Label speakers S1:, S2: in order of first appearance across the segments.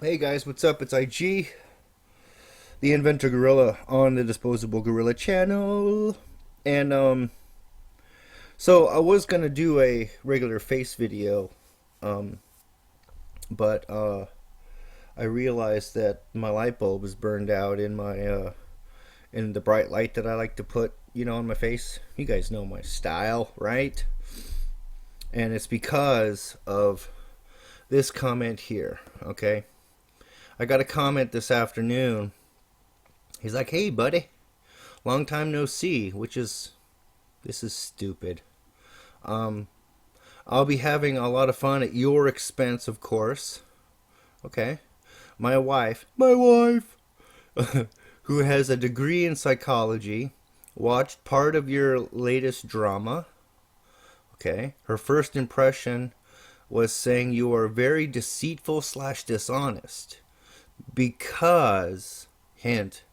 S1: Hey guys, what's up? It's IG, the Inventor Gorilla on the Disposable Gorilla channel. And so I was gonna do a regular face video, um, but I realized that my light bulb is burned out in my in the bright light that I like to put, on my face. You guys know my style, right? And it's because of this comment here. Okay, I got a comment this afternoon. He's like, "Hey, buddy, long time no see," this is stupid. Um, I'll be having a lot of fun at your expense, of course. Okay, my wife, who has a degree in psychology, watched part of your latest drama. Okay, her first impression was saying you are very deceitful slash dishonest because, hint,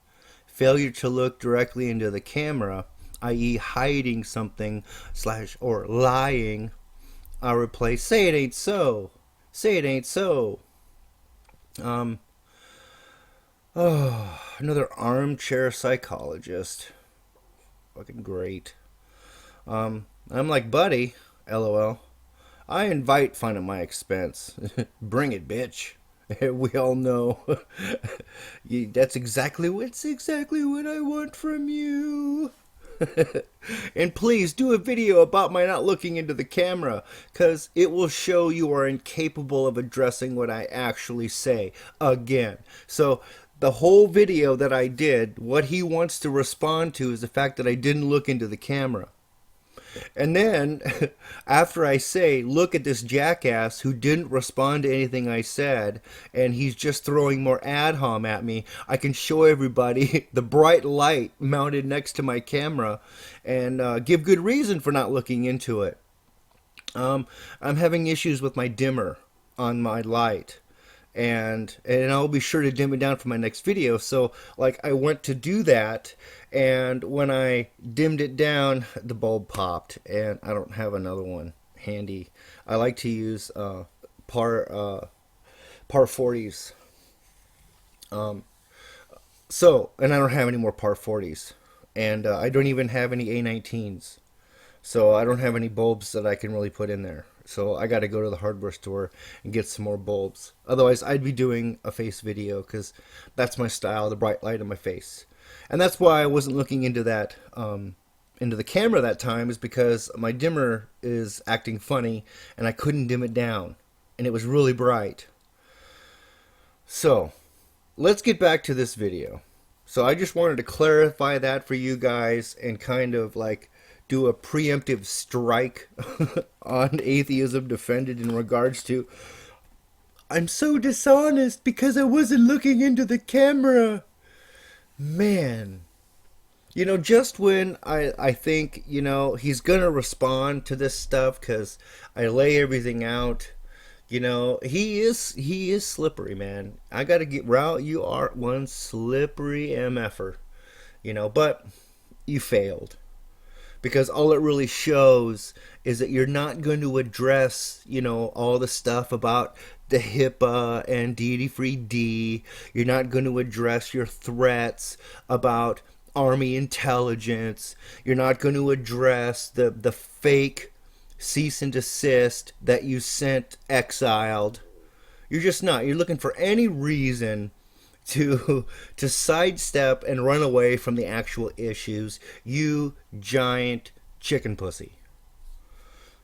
S1: failure to look directly into the camera, i.e., hiding something slash or lying. I'll replace, say it ain't so. Say it ain't so. Um, oh, another armchair psychologist. Fucking great. I'm like, buddy, lol. I invite fun at my expense. Bring it, bitch. We all know. That's exactly what I want from you. And please do a video about my not looking into the camera, because it will show you are incapable of addressing what I actually say again. So, the whole video that I did, what he wants to respond to is the fact that I didn't look into the camera. And then, after I say, look at this jackass who didn't respond to anything I said, and he's just throwing more ad hom at me, I can show everybody the bright light mounted next to my camera and give good reason for not looking into it. I'm having issues with my dimmer on my light, and I'll be sure to dim it down for my next video. So like I went to do that, and when I dimmed it down, the bulb popped, and I don't have another one handy. I like to use par 40s. And I don't have any more par 40s, and I don't even have any A19s. So I don't have any bulbs that I can really put in there. So I got to go to the hardware store and get some more bulbs. Otherwise, I'd be doing a face video because that's my style, the bright light in my face. And that's why I wasn't looking into that, into the camera that time, is because my dimmer is acting funny and I couldn't dim it down. And it was really bright. So let's get back to this video. So I just wanted to clarify that for you guys and kind of like do a preemptive strike on atheism defended in regards to I'm so dishonest because I wasn't looking into the camera. Man, just when I think, he's going to respond to this stuff because I lay everything out, he is slippery, man. I got to get Raul, you are one slippery MFer, but you failed. Because all it really shows is that you're not going to address, all the stuff about the HIPAA and Deity Free D. You're not going to address your threats about Army intelligence. You're not going to address the fake cease and desist that you sent exiled. You're just not. You're looking for any reason to sidestep and run away from the actual issues, you giant chicken pussy.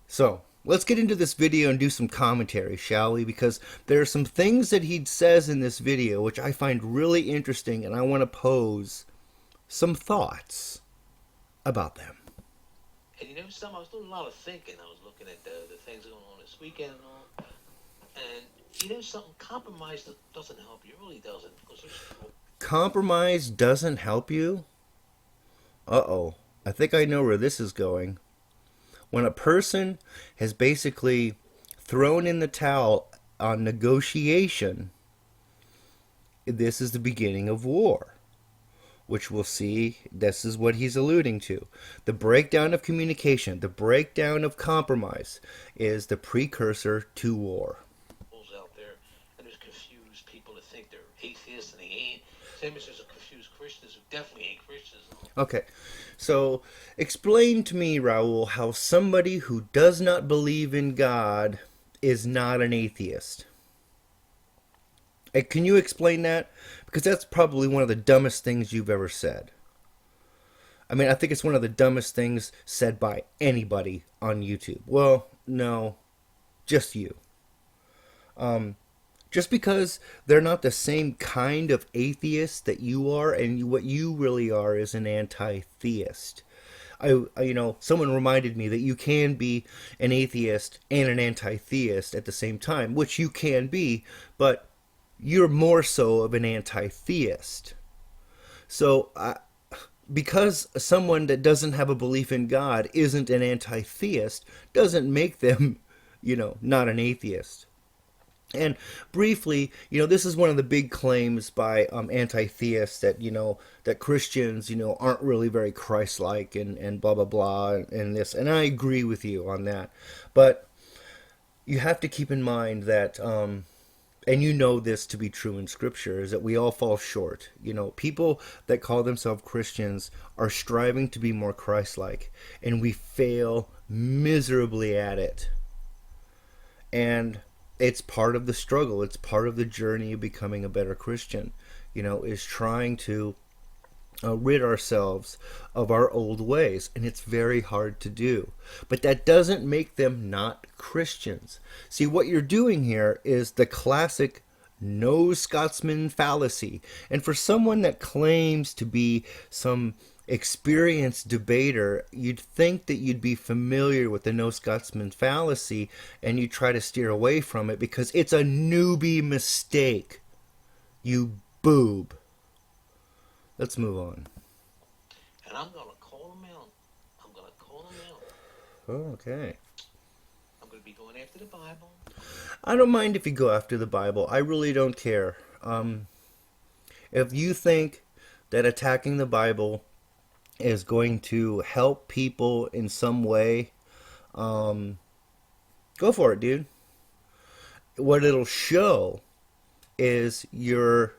S1: So let's get into this video and do some commentary, shall we? Because there are some things that he says in this video which I find really interesting, and I want to pose some thoughts about them.
S2: And I was doing a lot of thinking. I was looking at the things going on this weekend and all. And something, compromise doesn't help you. It really doesn't.
S1: Compromise doesn't help you? Uh-oh. I think I know where this is going. When a person has basically thrown in the towel on negotiation, this is the beginning of war. Which we'll see, this is what he's alluding to. The breakdown of communication, the breakdown of compromise is the precursor to war.
S2: Out there, and there's confused confuse people to think they're atheists and they ain't. Same as there's a confused Christians who definitely ain't Christians.
S1: Okay, so explain to me, Raul, how somebody who does not believe in God is not an atheist. Can you explain that? Because that's probably one of the dumbest things you've ever said. I mean, I think it's one of the dumbest things said by anybody on YouTube. Well, no, just you. Just because they're not the same kind of atheist that you are, and what you really are is an anti-theist. Someone reminded me that you can be an atheist and an anti-theist at the same time, which you can be, but you're more so of an anti-theist. So, because someone that doesn't have a belief in God isn't an anti-theist, doesn't make them, not an atheist. And briefly, this is one of the big claims by anti-theists that, that Christians, aren't really very Christ-like and blah, blah, blah, and this. And I agree with you on that. But you have to keep in mind that, and you know this to be true in Scripture, is that we all fall short. People that call themselves Christians are striving to be more Christ-like, and we fail miserably at it. And it's part of the struggle. It's part of the journey of becoming a better Christian, is trying to rid ourselves of our old ways. And it's very hard to do. But that doesn't make them not Christians. See, what you're doing here is the classic no Scotsman fallacy. And for someone that claims to be some experienced debater, you'd think that you'd be familiar with the no Scotsman fallacy, and you try to steer away from it because it's a newbie mistake. You boob. Let's move on.
S2: And I'm going to call them out. I'm going to call them out.
S1: Okay.
S2: I'm going to be going after the Bible.
S1: I don't mind if you go after the Bible. I really don't care. If you think that attacking the Bible is going to help people in some way, go for it, dude. What it'll show is your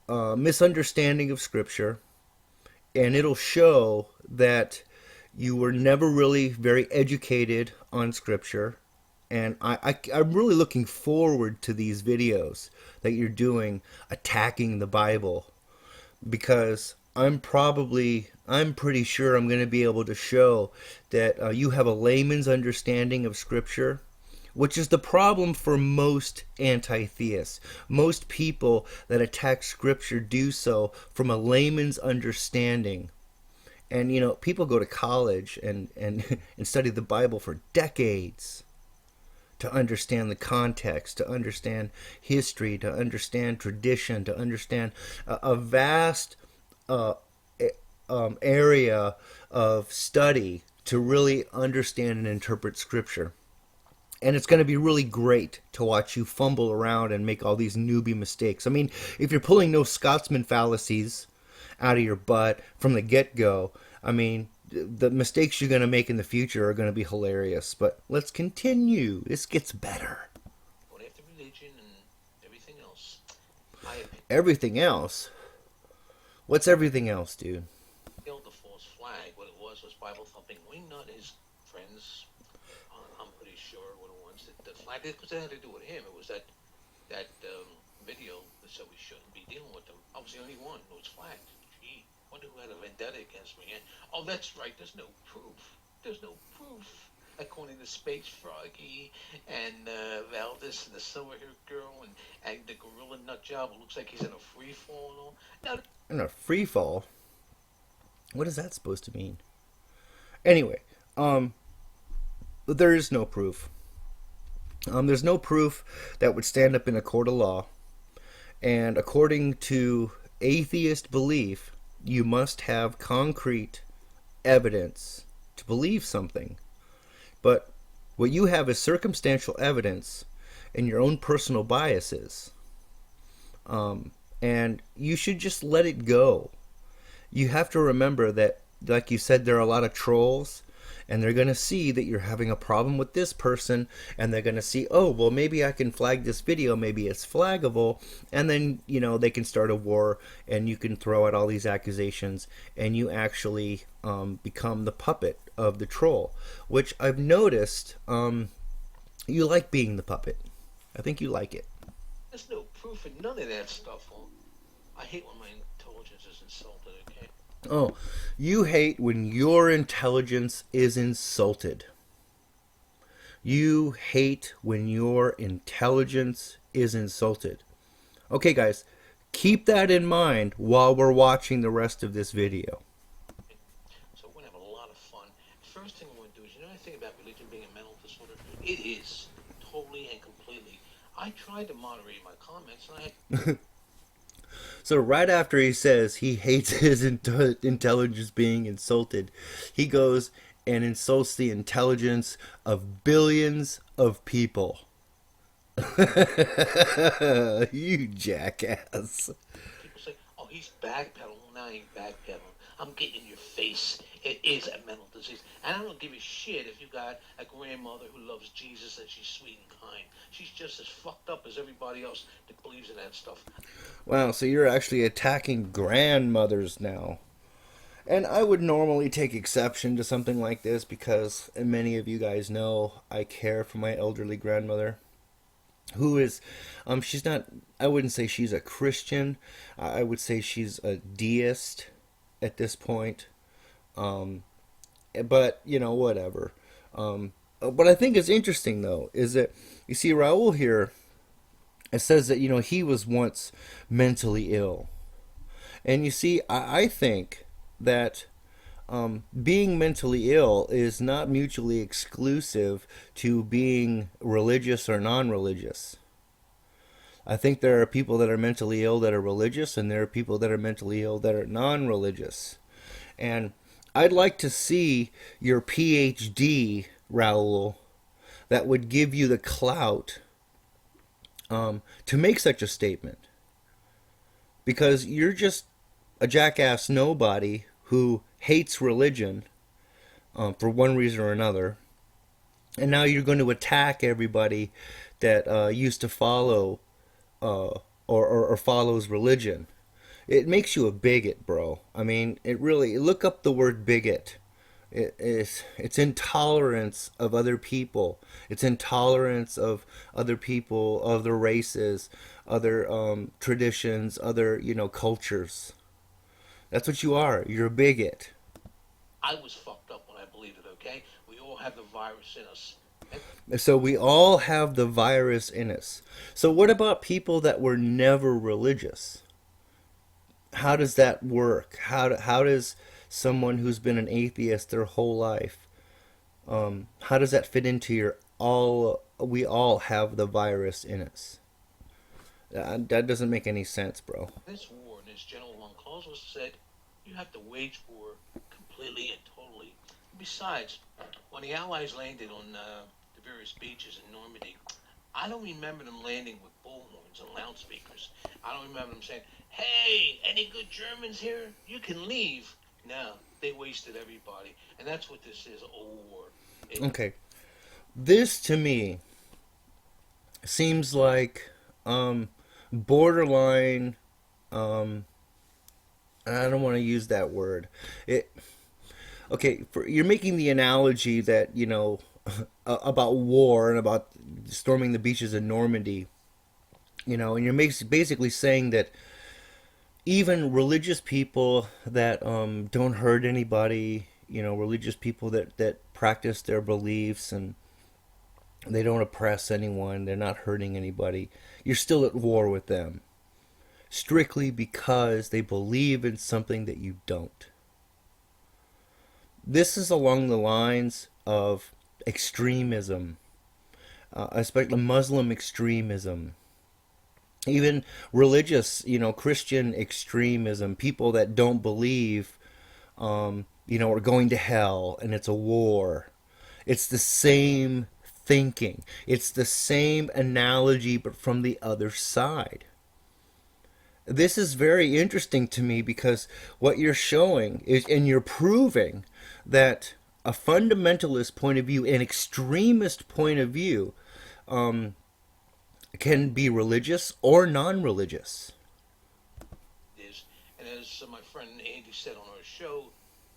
S1: misunderstanding of Scripture, and it'll show that you were never really very educated on Scripture. And I'm really looking forward to these videos that you're doing attacking the Bible, because I'm pretty sure I'm going to be able to show that you have a layman's understanding of Scripture, which is the problem for most anti-theists. Most people that attack Scripture do so from a layman's understanding. And, people go to college and study the Bible for decades to understand the context, to understand history, to understand tradition, to understand a vast area of study to really understand and interpret Scripture. And it's going to be really great to watch you fumble around and make all these newbie mistakes. I mean, if you're pulling no Scotsman fallacies out of your butt from the get-go, I mean, the mistakes you're going to make in the future are going to be hilarious. But let's continue. This gets better.
S2: Going after religion and everything else.
S1: Everything else? What's everything else, dude?
S2: Killed the false flag. What it was Bible thumping Wingnut and his friends. I'm pretty sure were the ones that flagged it, because it had to do with him. It was that video that said we shouldn't be dealing with them. I was the only one who was flagged. Gee, wonder who had a vendetta against me. And, oh, that's right. There's no proof. There's no proof. According to Space Froggy and Valdis and the silver-haired girl and the gorilla nut job, it looks like he's in a free fall and all. Now,
S1: in a free fall? What is that supposed to mean? Anyway, there is no proof. There's no proof that would stand up in a court of law. And according to atheist belief, you must have concrete evidence to believe something. But what you have is circumstantial evidence and your own personal biases. And you should just let it go. You have to remember that, like you said, there are a lot of trolls. And they're going to see that you're having a problem with this person, and they're going to see, oh, well, maybe I can flag this video, maybe it's flaggable, and then, they can start a war, and you can throw out all these accusations, and you actually become the puppet of the troll, which I've noticed you like being the puppet. I think you like it.
S2: There's no proof in none of that stuff. I hate when my intelligence is insulted, okay?
S1: Oh, you hate when your intelligence is insulted. You hate when your intelligence is insulted. Okay, guys, keep that in mind while we're watching the rest of this video.
S2: So we're going to have a lot of fun. First thing we're going to do is, anything about religion being a mental disorder? It is. Totally and completely. I tried to moderate my comments, and I had...
S1: So right after he says he hates his intelligence being insulted, he goes and insults the intelligence of billions of people. You jackass.
S2: People say, oh, he's backpedaling. Well, now he ain't backpedaling. I'm getting in your face. It is a mental disease. And I don't give a shit if you got a grandmother who loves Jesus and she's sweet and kind. She's just as fucked up as everybody else that believes in that stuff.
S1: Wow, so you're actually attacking grandmothers now. And I would normally take exception to something like this because many of you guys know I care for my elderly grandmother, who is, she's not, I wouldn't say she's a Christian. I would say she's a deist at this point. But, whatever. What I think is interesting, though, is that, you see, Raul here, it says that, he was once mentally ill. And you see, I think that being mentally ill is not mutually exclusive to being religious or non-religious. I think there are people that are mentally ill that are religious, and there are people that are mentally ill that are non-religious. And I'd like to see your PhD, Raul, that would give you the clout to make such a statement. Because you're just a jackass nobody who hates religion for one reason or another. And now you're going to attack everybody that used to follow or follows religion. It makes you a bigot, bro. I mean, it really, look up the word bigot. It's intolerance of other people. It's intolerance of other people, other races, other traditions, other, cultures. That's what you are. You're a bigot.
S2: I was fucked up when I believed it, okay? We all have the virus in us.
S1: So we all have the virus in us. So what about people that were never religious? How does that work? How does someone who's been an atheist their whole life, how does that fit into we all have the virus in us? That doesn't make any sense, bro.
S2: This war, in its general one clause, was said you have to wage war completely and totally. Besides, when the Allies landed on the various beaches in Normandy, I don't remember them landing with bullhorns and loudspeakers. I don't remember them saying, hey, any good Germans here? You can leave. No, they wasted everybody. And that's what this is, a war.
S1: Okay. This, to me, seems like borderline, I don't want to use that word. You're making the analogy that, about war and about storming the beaches in Normandy, and you're basically saying that even religious people that don't hurt anybody, religious people that practice their beliefs and they don't oppress anyone, they're not hurting anybody, you're still at war with them. Strictly because they believe in something that you don't. This is along the lines of extremism, especially Muslim extremism. Even religious, Christian extremism, people that don't believe, are going to hell and it's a war. It's the same thinking. It's the same analogy, but from the other side. This is very interesting to me because what you're showing is, and you're proving that a fundamentalist point of view, an extremist point of view, can be religious or non-religious.
S2: Is and as my friend Andy said on our show,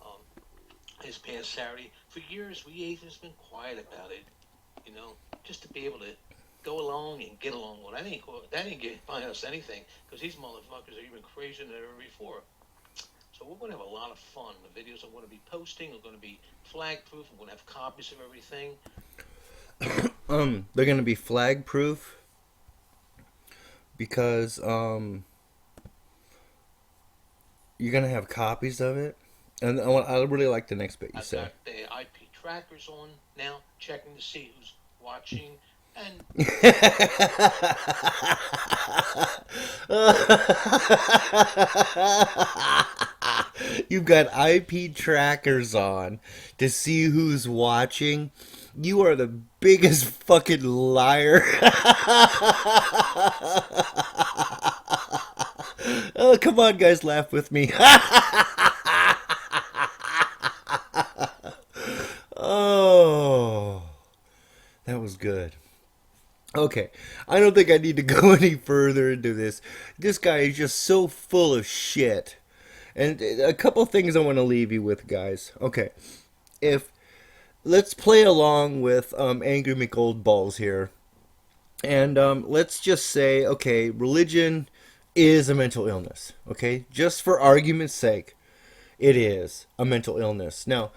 S2: um, this past Saturday, for years we atheists been quiet about it, you know, just to be able to go along and get along. Well, that ain't get by us anything, because these motherfuckers are even crazier than ever before. So we're going to have a lot of fun. The videos I'm going to be posting are going to be flag proof. I'm going to have copies of everything.
S1: They're gonna be flag proof because you're gonna have copies of it, and I really like the next bit you
S2: I've
S1: said.
S2: got the IP trackers on now, checking to see who's watching. And
S1: You've got IP trackers on to see who's watching. You are the biggest fucking liar. Oh, come on, guys, laugh with me. Oh, that was good. Okay, I don't think I need to go any further into this. This guy is just so full of shit. And a couple things I want to leave you with, guys. Okay, if let's play along with Angry McOldballs here, and let's just say, okay, religion is a mental illness. Okay, just for argument's sake, it is a mental illness. Now,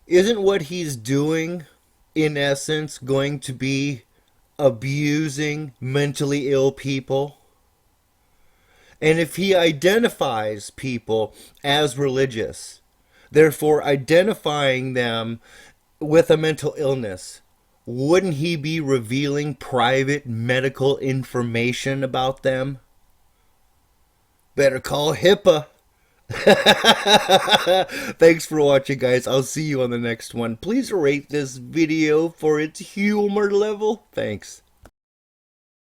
S1: isn't what he's doing, in essence, going to be abusing mentally ill people? And if he identifies people as religious, therefore identifying them with a mental illness, wouldn't he be revealing private medical information about them? Better call HIPAA. Thanks for watching, guys. I'll see you on the next one. Please rate this video for its humor level. Thanks.